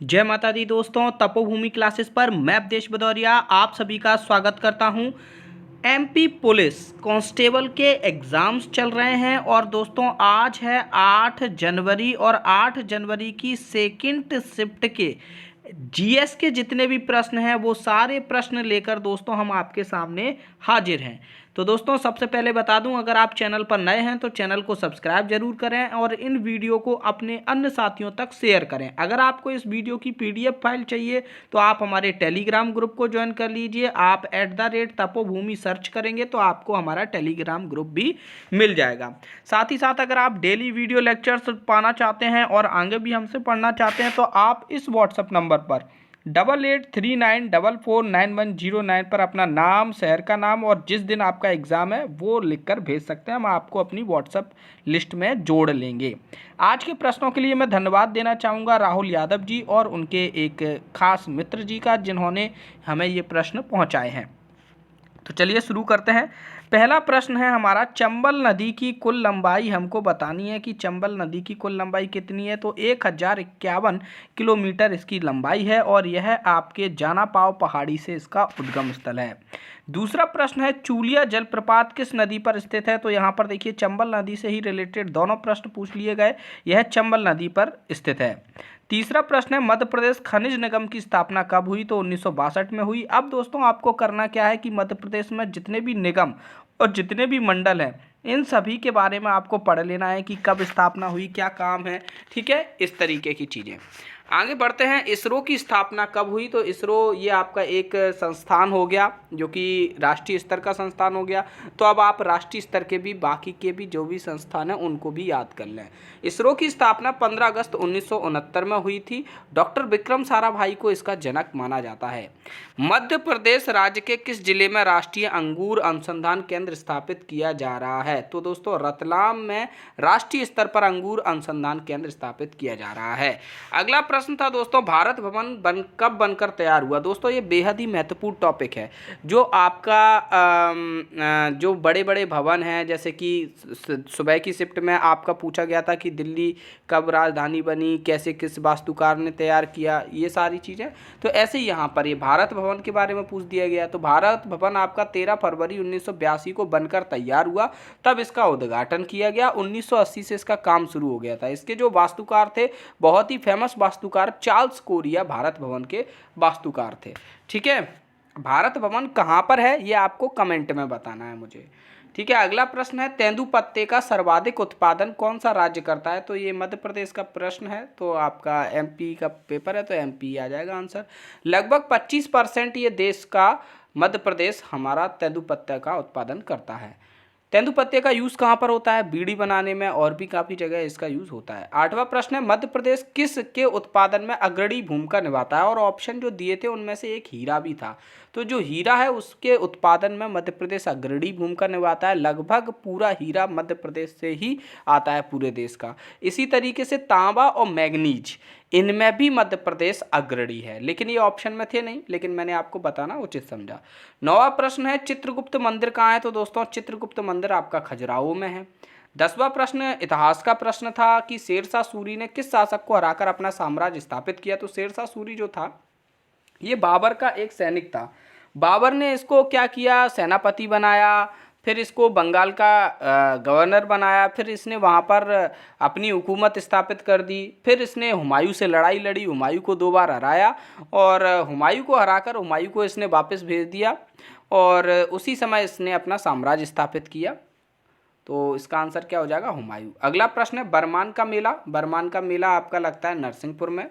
जय माता दी दोस्तों, तपोभूमि क्लासेस पर मैं अवधेश भदौरिया आप सभी का स्वागत करता हूं। एमपी पुलिस कांस्टेबल के एग्ज़ाम्स चल रहे हैं और दोस्तों आज है 8 जनवरी और 8 जनवरी की सेकंड शिफ्ट के जीएस के जितने भी प्रश्न हैं वो सारे प्रश्न लेकर दोस्तों हम आपके सामने हाजिर हैं। तो दोस्तों सबसे पहले बता दूं, अगर आप चैनल पर नए हैं तो चैनल को सब्सक्राइब जरूर करें और इन वीडियो को अपने अन्य साथियों तक शेयर करें। अगर आपको इस वीडियो की पीडीएफ फाइल चाहिए तो आप हमारे टेलीग्राम ग्रुप को ज्वाइन कर लीजिए। आप @तपोभूमि सर्च करेंगे तो आपको हमारा टेलीग्राम ग्रुप भी मिल जाएगा। साथ ही साथ अगर आप डेली वीडियो लेक्चर्स पाना चाहते हैं और आगे भी हमसे पढ़ना चाहते हैं तो आप इस व्हाट्सएप नंबर पर 8839449109 पर अपना नाम, शहर का नाम और जिस दिन आपका एग्ज़ाम है वो लिखकर भेज सकते हैं। हम आपको अपनी व्हाट्सएप लिस्ट में जोड़ लेंगे। आज के प्रश्नों के लिए मैं धन्यवाद देना चाहूँगा राहुल यादव जी और उनके एक खास मित्र जी का, जिन्होंने हमें ये प्रश्न पहुँचाए हैं। तो चलिए शुरू करते हैं। पहला प्रश्न है हमारा, चंबल नदी की कुल लंबाई हमको बतानी है कि चंबल नदी की कुल लंबाई कितनी है। तो 1051 किलोमीटर इसकी लंबाई है और यह आपके जानापाव पहाड़ी से इसका उद्गम स्थल है। दूसरा प्रश्न है, चूलिया जलप्रपात किस नदी पर स्थित है। तो यहाँ पर देखिए चंबल नदी से ही रिलेटेड दोनों प्रश्न पूछ लिए गए। यह चंबल नदी पर स्थित है। तीसरा प्रश्न है, मध्य प्रदेश खनिज निगम की स्थापना कब हुई। तो 1962 में हुई। अब दोस्तों आपको करना क्या है कि मध्य प्रदेश में जितने भी निगम और जितने भी मंडल हैं इन सभी के बारे में आपको पढ़ लेना है कि कब स्थापना हुई, क्या काम है, ठीक है, इस तरीके की चीज़ें। आगे बढ़ते हैं, इसरो की स्थापना कब हुई। तो इसरो ये आपका एक संस्थान हो गया जो कि राष्ट्रीय स्तर का संस्थान हो गया। तो अब आप राष्ट्रीय स्तर के भी बाकी के भी जो भी संस्थान हैं उनको भी याद कर लें। इसरो की स्थापना 15 अगस्त 1969 में हुई थी। डॉक्टर विक्रम साराभाई को इसका जनक माना जाता है। मध्य प्रदेश राज्य के किस जिले में राष्ट्रीय अंगूर अनुसंधान केंद्र स्थापित किया जा रहा है। तो दोस्तों रतलाम में राष्ट्रीय स्तर पर अंगूर अनुसंधान केंद्र स्थापित किया जा रहा है। अगला प्रश्न था दोस्तों, भारत भवन कब बनकर तैयार हुआ। दोस्तों ये बेहद ही महत्वपूर्ण टॉपिक है। जो आपका जो बड़े बड़े भवन हैं, जैसे कि सुबह की शिफ्ट में आपका पूछा गया था कि दिल्ली कब राजधानी बनी, कैसे किस वास्तुकार ने तैयार किया, ये सारी चीज़ें। तो ऐसे ही यहाँ पर ये भारत भवन के बारे में पूछ दिया गया। तो भारत भवन आपका 13 फरवरी 1982 को बनकर तैयार हुआ। तब इसका उद्घाटन किया गया। 1980 से इसका काम शुरू हो गया था। इसके जो वास्तुकार थे, बहुत ही फेमस वास्तुकार चार्ल्स कोरिया भारत भवन के वास्तुकार थे। ठीक है, भारत भवन कहाँ पर है ये आपको कमेंट में बताना है मुझे। ठीक है, अगला प्रश्न है, तेंदुपत्ते का सर्वाधिक उत्पादन कौन सा राज्य करता है। तो ये मध्य प्रदेश का प्रश्न है, तो आपका एमपी का पेपर है तो एमपी आ जाएगा आंसर। लगभग 25% ये देश का मध्य प्रदेश हमारा तेंदुपत्ते का उत्पादन करता है। तेंदुपत्ते का यूज़ कहाँ पर होता है, बीड़ी बनाने में और भी काफ़ी जगह इसका यूज़ होता है। आठवां प्रश्न है, मध्य प्रदेश किस के उत्पादन में अग्रणी भूमिका निभाता है। और ऑप्शन जो दिए थे उनमें से एक हीरा भी था। तो जो हीरा है उसके उत्पादन में मध्य प्रदेश अग्रणी भूमिका निभाता है। लगभग पूरा हीरा मध्य प्रदेश से ही आता है पूरे देश का। इसी तरीके से तांबा और मैग्नीज, इनमें भी मध्य प्रदेश अग्रणी है, लेकिन ये ऑप्शन में थे नहीं, लेकिन मैंने आपको बताना उचित समझा। 9वां प्रश्न है, चित्रगुप्त मंदिर कहाँ है। तो दोस्तों चित्रगुप्त मंदिर आपका खजुराहो में है। 10वां प्रश्न इतिहास का प्रश्न था कि शेरशाह सूरी ने किस शासक को हराकर अपना साम्राज्य स्थापित किया। तो शेरशाह सूरी जो था ये बाबर का एक सैनिक था। बाबर ने इसको क्या किया, सेनापति बनाया, फिर इसको बंगाल का गवर्नर बनाया, फिर इसने वहाँ पर अपनी हुकूमत स्थापित कर दी। फिर इसने हुमायूं से लड़ाई लड़ी, हुमायूं को 2 बार हराया और हुमायूं को हराकर हुमायूं को इसने वापस भेज दिया और उसी समय इसने अपना साम्राज्य स्थापित किया। तो इसका आंसर क्या हो जाएगा, हुमायूं। अगला प्रश्न है, बरमान का मेला। बरमान का मेला आपका लगता है नरसिंहपुर में।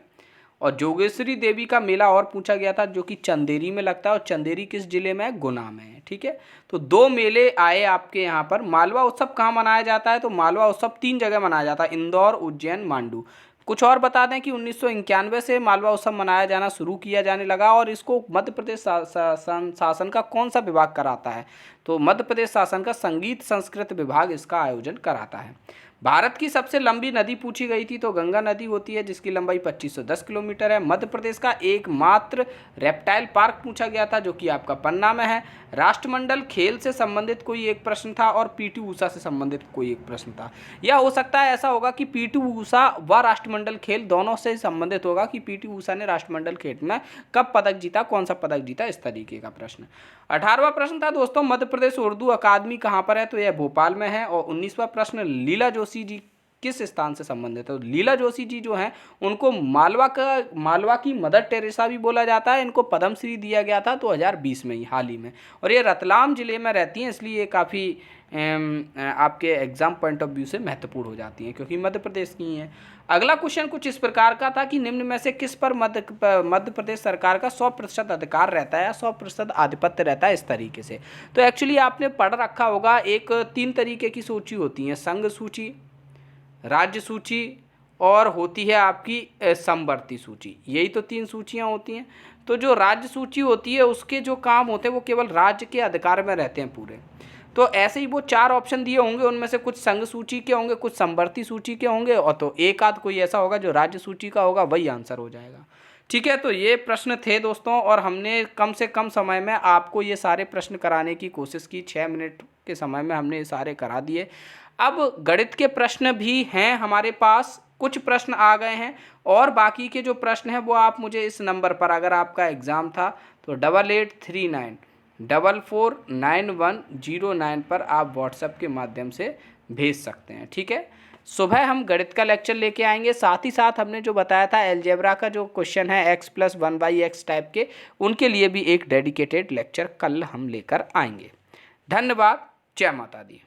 और जोगेश्वरी देवी का मेला और पूछा गया था जो कि चंदेरी में लगता है, और चंदेरी किस जिले में है, गुना में है। ठीक है, तो 2 मेले आए आपके यहाँ पर। मालवा उत्सव कहाँ मनाया जाता है। तो मालवा उत्सव 3 जगह मनाया जाता है, इंदौर, उज्जैन, मांडू। कुछ और बता दें कि 1991 से मालवा उत्सव मनाया जाना शुरू किया जाने लगा और इसको मध्य प्रदेश शासन का कौन सा विभाग कराता है। तो मध्य प्रदेश शासन का संगीत संस्कृत विभाग इसका आयोजन कराता है। भारत की सबसे लंबी नदी पूछी गई थी तो गंगा नदी होती है जिसकी लंबाई 2510 किलोमीटर है। मध्य प्रदेश का एकमात्र रेप्टाइल पार्क पूछा गया था जो कि आपका पन्ना में है। राष्ट्रमंडल खेल से संबंधित कोई एक प्रश्न था और पीटी ऊषा से संबंधित कोई एक प्रश्न था। या हो सकता है ऐसा होगा कि पीटी ऊषा व राष्ट्रमंडल खेल दोनों से संबंधित होगा कि पीटी ऊषा ने राष्ट्रमंडल खेल में कब पदक जीता, कौन सा पदक जीता, इस तरीके का प्रश्न। 18वां प्रश्न था दोस्तों, मध्य प्रदेश उर्दू अकादमी कहाँ पर है, तो यह भोपाल में है। और 19वां प्रश्न, लीला जोशी जी किस स्थान से संबंधित है, तो लीला जोशी जी जो हैं उनको मालवा की मदर टेरेसा भी बोला जाता है। इनको पद्मश्री दिया गया था 2020 में ही, हाल ही में। और ये रतलाम जिले में रहती हैं, इसलिए ये काफ़ी आपके एग्जाम पॉइंट ऑफ व्यू से महत्वपूर्ण हो जाती हैं क्योंकि मध्य प्रदेश की हैं। अगला क्वेश्चन कुछ इस प्रकार का था कि निम्न में से किस पर मध्य प्रदेश सरकार का 100% अधिकार रहता है या 100% आधिपत्य रहता है, इस तरीके से। तो एक्चुअली आपने पढ़ रखा होगा, एक 3 तरीके की सूची होती है, संघ सूची, राज्य सूची और होती है आपकी समवर्ती सूची। यही तो 3 सूचियाँ होती हैं। तो जो राज्य सूची होती है उसके जो काम होते हैं वो केवल राज्य के अधिकार में रहते हैं पूरे। तो ऐसे ही वो 4 ऑप्शन दिए होंगे, उनमें से कुछ संघ सूची के होंगे, कुछ समवर्ती सूची के होंगे और तो एक आध कोई ऐसा होगा जो राज्य सूची का होगा, वही आंसर हो जाएगा। ठीक है, तो ये प्रश्न थे दोस्तों और हमने कम से कम समय में आपको ये सारे प्रश्न कराने की कोशिश की। 6 मिनट के समय में हमने ये सारे करा दिए। अब गणित के प्रश्न भी हैं हमारे पास, कुछ प्रश्न आ गए हैं और बाकी के जो प्रश्न हैं वो आप मुझे इस नंबर पर, अगर आपका एग्ज़ाम था तो 8839449109 पर आप व्हाट्सएप के माध्यम से भेज सकते हैं। ठीक है, सुबह हम गणित का लेक्चर लेके आएंगे, साथ ही साथ हमने जो बताया था अलजेब्रा का जो क्वेश्चन है x+1/x टाइप के, उनके लिए भी एक डेडिकेटेड लेक्चर कल हम लेकर आएंगे। धन्यवाद, जय माता दी।